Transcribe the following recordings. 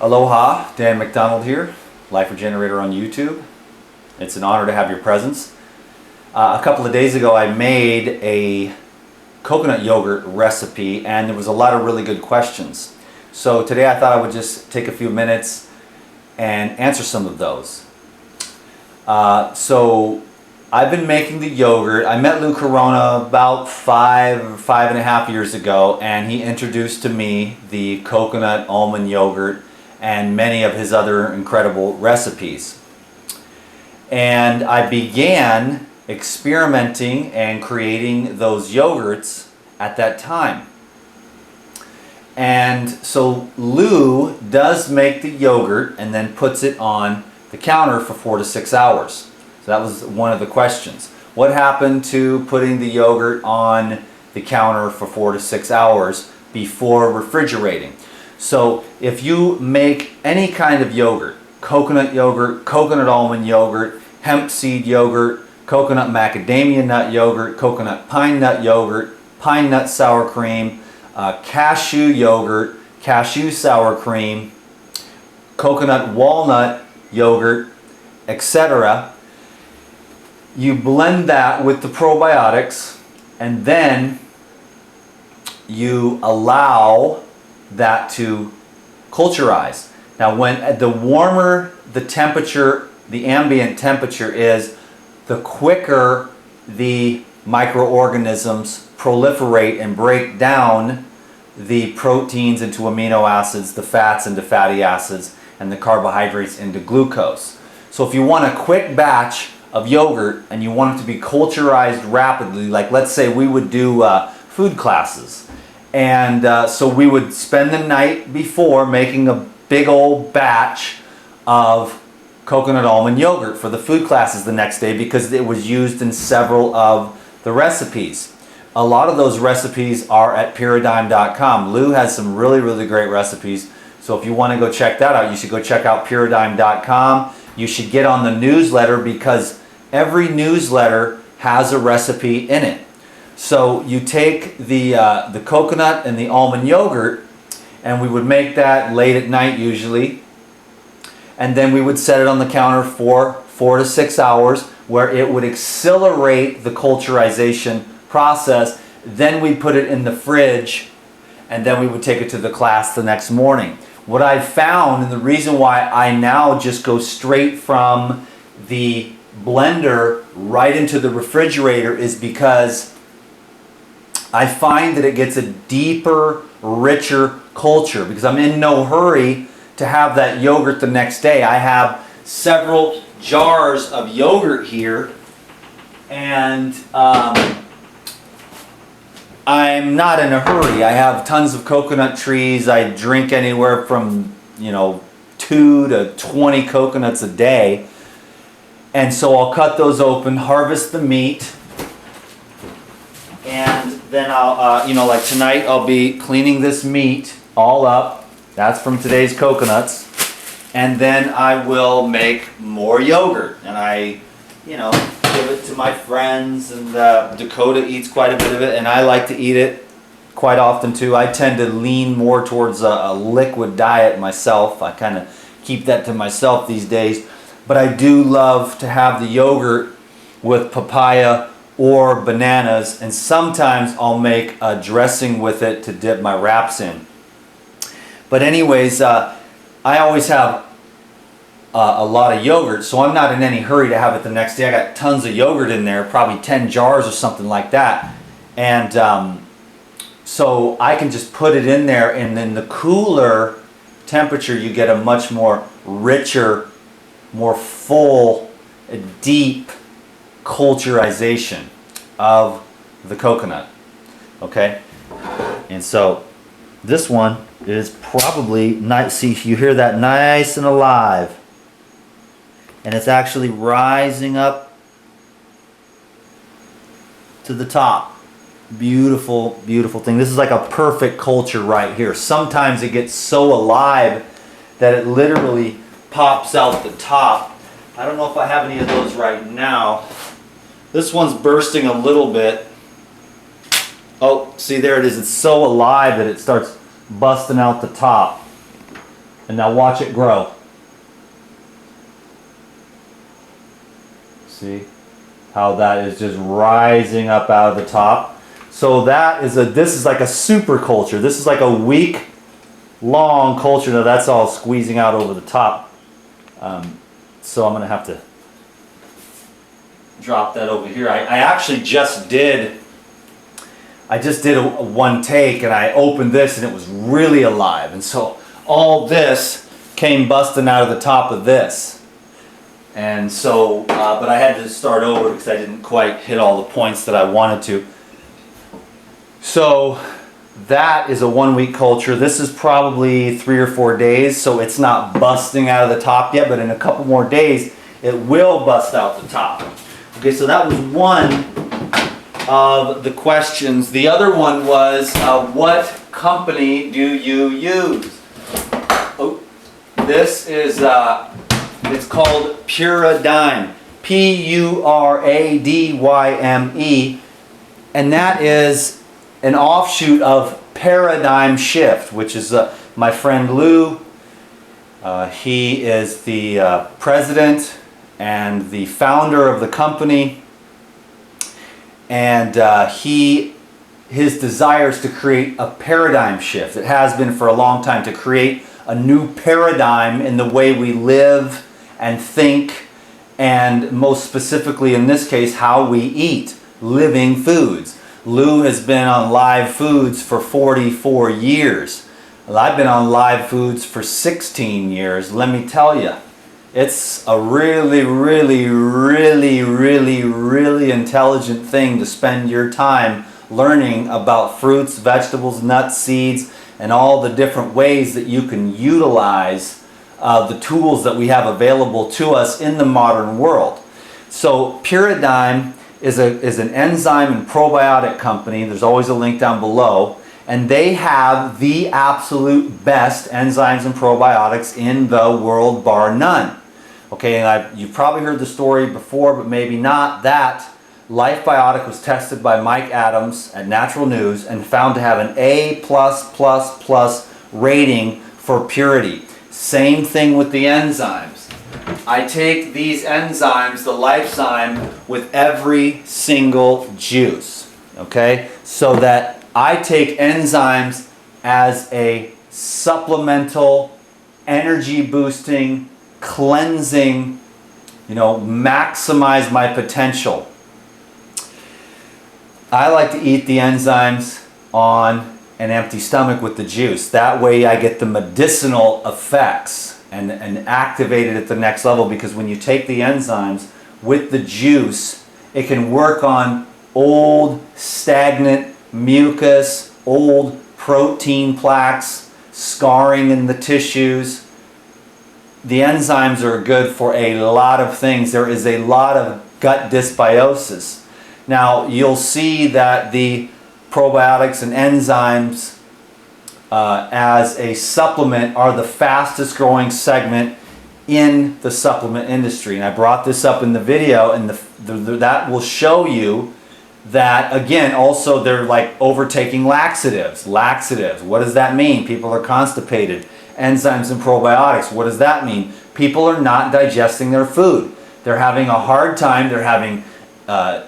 Aloha, Dan McDonald here, Life Regenerator on YouTube. It's an honor to have your presence. A couple of days ago I made a coconut yogurt recipe and there was a lot of really good questions. So today I thought I would just take a few minutes and answer some of those. So I've been making the yogurt. I met Lou Corona about five and a half years ago, and he introduced to me the coconut almond yogurt and many of his other incredible recipes. And I began experimenting and creating those yogurts at that time. And so Lou does make the yogurt and then puts it on the counter for 4 to 6 hours. So that was one of the questions. What happened to putting the yogurt on the counter for 4 to 6 hours before refrigerating? So if you make any kind of yogurt, coconut almond yogurt, hemp seed yogurt, coconut macadamia nut yogurt, coconut pine nut yogurt, pine nut sour cream, cashew yogurt, cashew sour cream, coconut walnut yogurt, etc. You blend that with the probiotics and then you allow that to culturize. Now the warmer the temperature, the ambient temperature is, the quicker the microorganisms proliferate and break down the proteins into amino acids, the fats into fatty acids, and the carbohydrates into glucose. So if you want a quick batch of yogurt and you want it to be culturized rapidly, like let's say we would do food classes, and so we would spend the night before making a big old batch of coconut almond yogurt for the food classes the next day because it was used in several of the recipes. A lot of those recipes are at Puradyme.com. Lou has some really great recipes, so if you want to go check that out, you should go check out Puradyme.com. You should get on the newsletter because every newsletter has a recipe in it. So you take the coconut and the almond yogurt, and we would make that late at night usually, and then we would set it on the counter for 4 to 6 hours where it would accelerate the culturization process. Then we put it in the fridge and then we would take it to the class the next morning. What I've found, and the reason why I now just go straight from the blender right into the refrigerator, is because I find that it gets a deeper, richer culture because I'm in no hurry to have that yogurt the next day. I have several jars of yogurt here, and I'm not in a hurry. I have tons of coconut trees. I drink anywhere from 2 to 20 coconuts a day, and so I'll cut those open, harvest the meat, and then I'll like tonight I'll be cleaning this meat all up. That's from today's coconuts. And then I will make more yogurt. And I, give it to my friends. And Dakota eats quite a bit of it. And I like to eat it quite often too. I tend to lean more towards a liquid diet myself. I kind of keep that to myself these days. But I do love to have the yogurt with papaya or bananas. And sometimes I'll make a dressing with it to dip my wraps in. But anyways, I always have a lot of yogurt, so I'm not in any hurry to have it the next day. I got tons of yogurt in there, probably 10 jars or something like that. And so I can just put it in there, and then the cooler temperature, you get a much more richer, more full, deep culturization of the coconut. Okay? And so this one is probably nice. See, you hear that nice and alive, and it's actually rising up to the top. Beautiful, beautiful thing. This is like a perfect culture right here. Sometimes it gets so alive that it literally pops out the top. I don't know if I have any of those right now. This one's bursting a little bit. Oh, see, there it is. It's so alive that it starts busting out the top. And now watch it grow. See how that is just rising up out of the top. So this is like a super culture. This is like a week long culture. Now that's all squeezing out over the top. So I'm gonna have to drop that over here. I actually just did one take, and I opened this and it was really alive. And so all this came busting out of the top of this. And so, but I had to start over because I didn't quite hit all the points that I wanted to. So that is a 1 week culture. This is probably 3 or 4 days, so it's not busting out of the top yet, but in a couple more days, it will bust out the top. Okay, so that was one of the questions. The other one was, what company do you use? Oh, this is, it's called Puradyme. Puradyme. And that is an offshoot of Paradigm Shift, which is my friend Lou. He is the president and the founder of the company. And his desire is to create a paradigm shift. It has been for a long time, to create a new paradigm in the way we live and think, and most specifically in this case, how we eat living foods. Lou has been on live foods for 44 years. Well, I've been on live foods for 16 years. Let me tell you, it's a really, really, really, really, really intelligent thing to spend your time learning about fruits, vegetables, nuts, seeds, and all the different ways that you can utilize the tools that we have available to us in the modern world. So Puradyme is an enzyme and probiotic company. There's always a link down below. And they have the absolute best enzymes and probiotics in the world, bar none. Okay, and you've probably heard the story before, but maybe not, that Life Biotic was tested by Mike Adams at Natural News and found to have an A++ rating for purity. Same thing with the enzymes. I take these enzymes, the Lifezyme, with every single juice. Okay, so that I take enzymes as a supplemental, energy boosting, cleansing, maximize my potential. I like to eat the enzymes on an empty stomach with the juice. That way I get the medicinal effects and activate it at the next level, because when you take the enzymes with the juice, it can work on old stagnant mucus, old protein plaques, scarring in the tissues. The enzymes are good for a lot of things. There is a lot of gut dysbiosis. Now, you'll see that the probiotics and enzymes as a supplement are the fastest growing segment in the supplement industry. And I brought this up in the video, and that will show you that, again, also they're like overtaking laxatives. Laxatives, what does that mean? People are constipated. Enzymes and probiotics, what does that mean? People are not digesting their food. They're having a hard time. They're having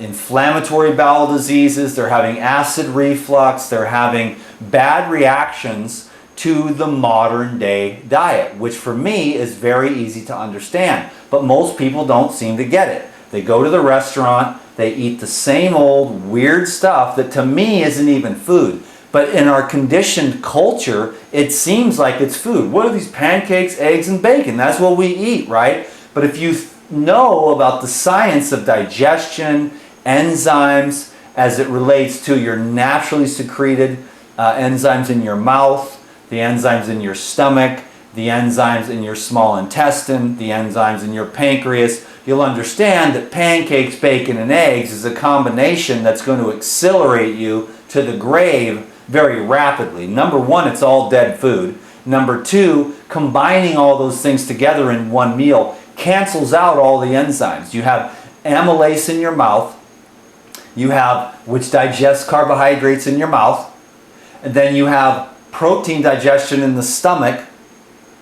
inflammatory bowel diseases. They're having acid reflux. They're having bad reactions to the modern day diet, which for me is very easy to understand. But most people don't seem to get it. They go to the restaurant, they eat the same old weird stuff that to me isn't even food. But in our conditioned culture, it seems like it's food. What are these pancakes, eggs, and bacon? That's what we eat, right? But if you know about the science of digestion, enzymes, as it relates to your naturally secreted enzymes in your mouth, the enzymes in your stomach, the enzymes in your small intestine, the enzymes in your pancreas, you'll understand that pancakes, bacon, and eggs is a combination that's going to accelerate you to the grave very rapidly. Number one, it's all dead food. Number two, combining all those things together in one meal cancels out all the enzymes. You have amylase in your mouth, which digests carbohydrates in your mouth, and then you have protein digestion in the stomach,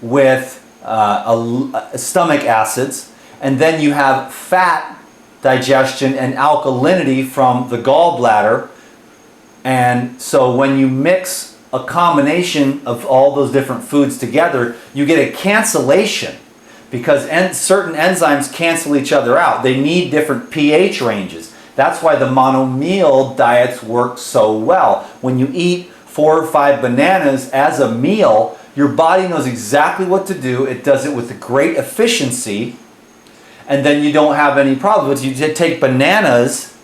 with stomach acids, and then you have fat digestion and alkalinity from the gallbladder. And so when you mix a combination of all those different foods together, you get a cancellation, because certain enzymes cancel each other out. They need different pH ranges. That's why the mono-meal diets work so well. When you eat 4 or 5 bananas as a meal, your body knows exactly what to do. It does it with great efficiency, and then you don't have any problems. You take bananas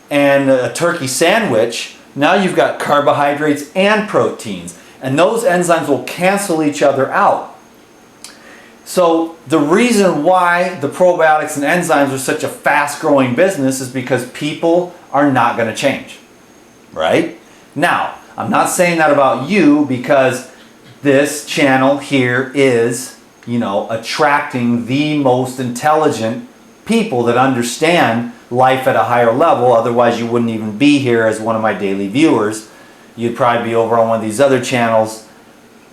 and a turkey sandwich, now you've got carbohydrates and proteins, and those enzymes will cancel each other out. So the reason why the probiotics and enzymes are such a fast-growing business is because people are not going to change, right? Now, I'm not saying that about you, because this channel here is, attracting the most intelligent people that understand life at a higher level. Otherwise, you wouldn't even be here as one of my daily viewers. You'd probably be over on one of these other channels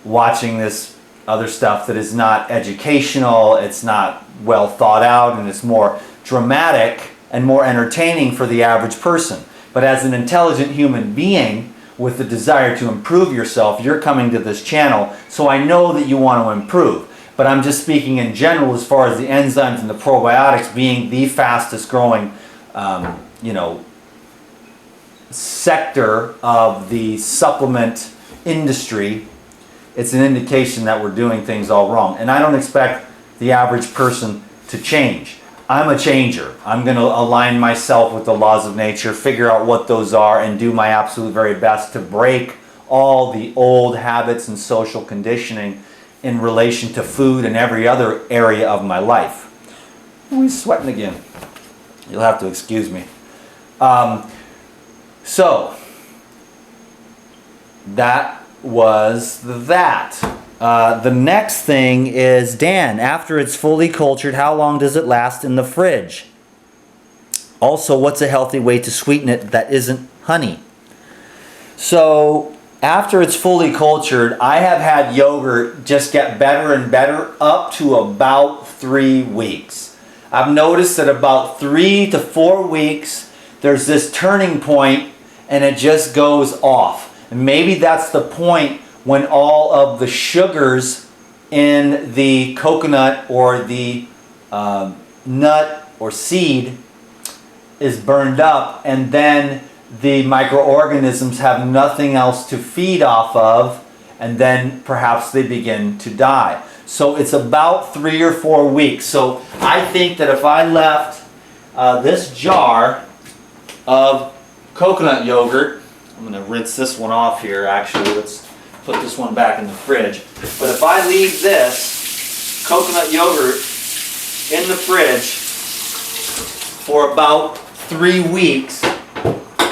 watching this other stuff that is not educational, it's not well thought out, and it's more dramatic and more entertaining for the average person. But as an intelligent human being with the desire to improve yourself, you're coming to this channel, so I know that you want to improve. But I'm just speaking in general as far as the enzymes and the probiotics being the fastest growing sector of the supplement industry. It's an indication that we're doing things all wrong. And I don't expect the average person to change. I'm a changer. I'm going to align myself with the laws of nature, figure out what those are, and do my absolute very best to break all the old habits and social conditioning in relation to food and every other area of my life. Oh, he's sweating again. You'll have to excuse me. So, that was that. The next thing is, Dan, after it's fully cultured, how long does it last in the fridge? Also, what's a healthy way to sweeten it that isn't honey? So, after it's fully cultured, I have had yogurt just get better and better up to about 3 weeks. I've noticed that about 3 to 4 weeks, there's this turning point and it just goes off. And maybe that's the point when all of the sugars in the coconut or the nut or seed is burned up, and then the microorganisms have nothing else to feed off of, and then perhaps they begin to die. So it's about 3 or 4 weeks. So I think that if I left this jar of coconut yogurt, I'm going to rinse this one off here actually, let's put this one back in the fridge. But if I leave this coconut yogurt in the fridge for about 3 weeks,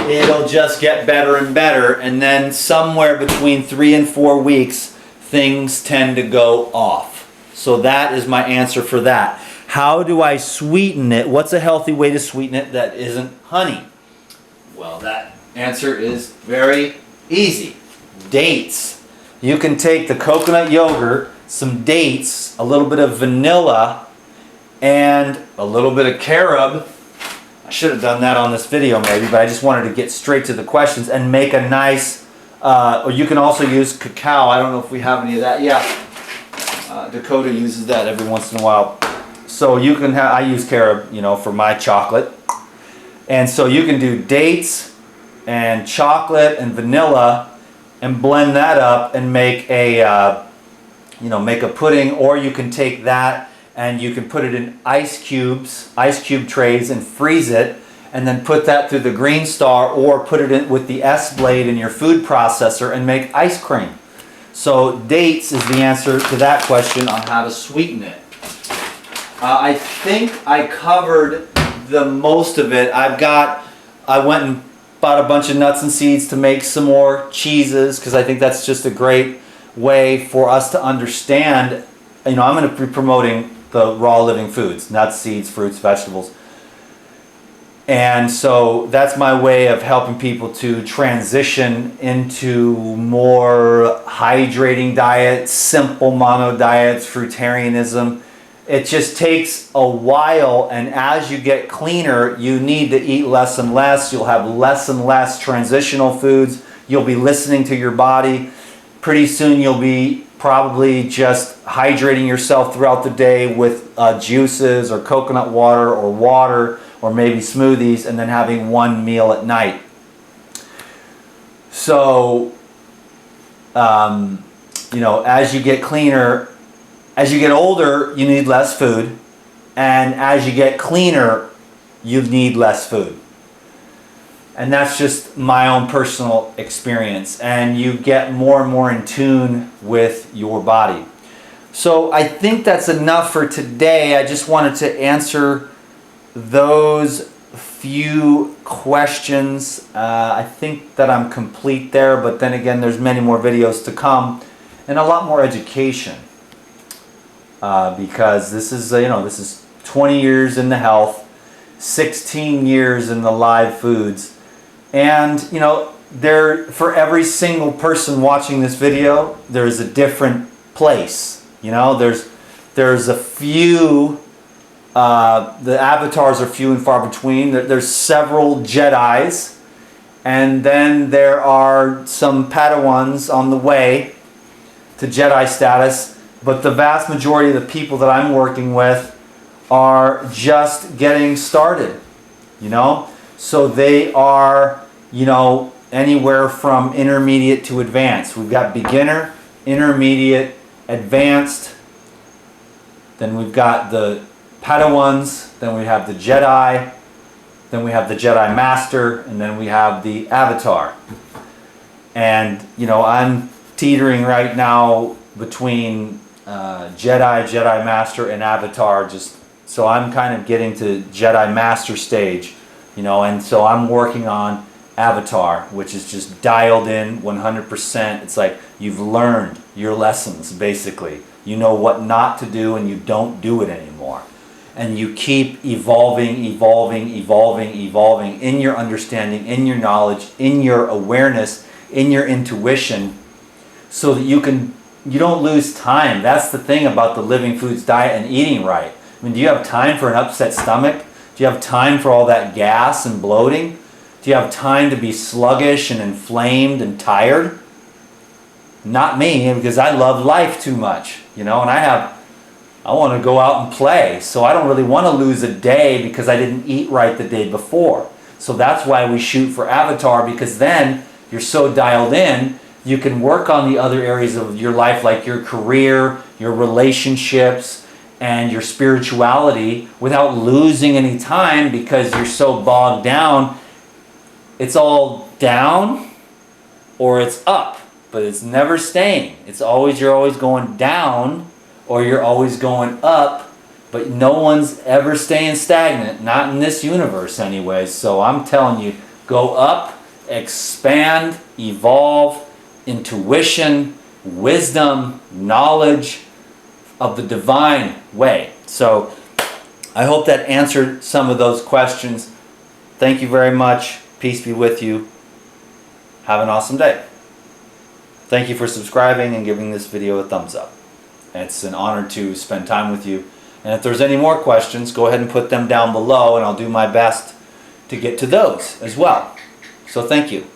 it'll just get better and better, and then somewhere between 3 and 4 weeks things tend to go off. So that is my answer for that. How do I sweeten it? What's a healthy way to sweeten it that isn't honey? Well, that answer is very easy. Dates. You can take the coconut yogurt, some dates, a little bit of vanilla, and a little bit of carob. I should have done that on this video maybe, but I just wanted to get straight to the questions and make a nice, or you can also use cacao. I don't know if we have any of that. Yeah, Dakota uses that every once in a while. So you can have, I use carob, for my chocolate. And so you can do dates and chocolate and vanilla and blend that up and make a, make a pudding, or you can take that and you can put it in ice cube trays and freeze it, and then put that through the Green Star, or put it in with the S-Blade in your food processor and make ice cream. So dates is the answer to that question on how to sweeten it. I think I covered the most of it. I went and bought a bunch of nuts and seeds to make some more cheeses, because I think that's just a great way for us to understand. I'm going to be promoting the raw living foods, nuts, seeds, fruits, vegetables. And so that's my way of helping people to transition into more hydrating diets, simple mono diets, fruitarianism. It just takes a while, and as you get cleaner, you need to eat less and less. You'll have less and less transitional foods. You'll be listening to your body. Pretty soon you'll be probably just hydrating yourself throughout the day with juices or coconut water or maybe smoothies, and then having one meal at night. So, you know, as you get cleaner, as you get older, you need less food. And as you get cleaner, you need less food. And that's just my own personal experience. And you get more and more in tune with your body. So I think that's enough for today. I just wanted to answer those few questions. I think that I'm complete there, but then again, there's many more videos to come and a lot more education, because this is this is 20 years in the health, 16 years in the live foods, and there, for every single person watching this video, there's a different place. There's a few. The avatars are few and far between. There's several Jedis, and then there are some Padawans on the way to Jedi status, but the vast majority of the people that I'm working with are just getting started, so they are, anywhere from intermediate to advanced. We've got beginner, intermediate, advanced, then we've got the Padawans, then we have the Jedi, then we have the Jedi Master, and then we have the Avatar. And I'm teetering right now between Jedi Master, and Avatar, just so I'm kind of getting to Jedi Master stage, and so I'm working on Avatar, which is just dialed in 100%. It's like you've learned your lessons, basically. You know what not to do, and you don't do it anymore. And you keep evolving in your understanding, in your knowledge, in your awareness, in your intuition, so that you don't lose time. That's the thing about the Living Foods diet and eating right. I mean, do you have time for an upset stomach? Do you have time for all that gas and bloating? Do you have time to be sluggish and inflamed and tired? Not me, because I love life too much, and I want to go out and play, so I don't really want to lose a day because I didn't eat right the day before. So that's why we shoot for Avatar, because then you're so dialed in, you can work on the other areas of your life, like your career, your relationships, and your spirituality, without losing any time because you're so bogged down. It's all down or it's up, but it's never staying. You're always going down, or you're always going up, but no one's ever staying stagnant, not in this universe anyways. So I'm telling you, go up, expand, evolve, intuition, wisdom, knowledge of the divine way. So I hope that answered some of those questions. Thank you very much. Peace be with you. Have an awesome day. Thank you for subscribing and giving this video a thumbs up. It's an honor to spend time with you. And if there's any more questions, go ahead and put them down below, and I'll do my best to get to those as well. So thank you.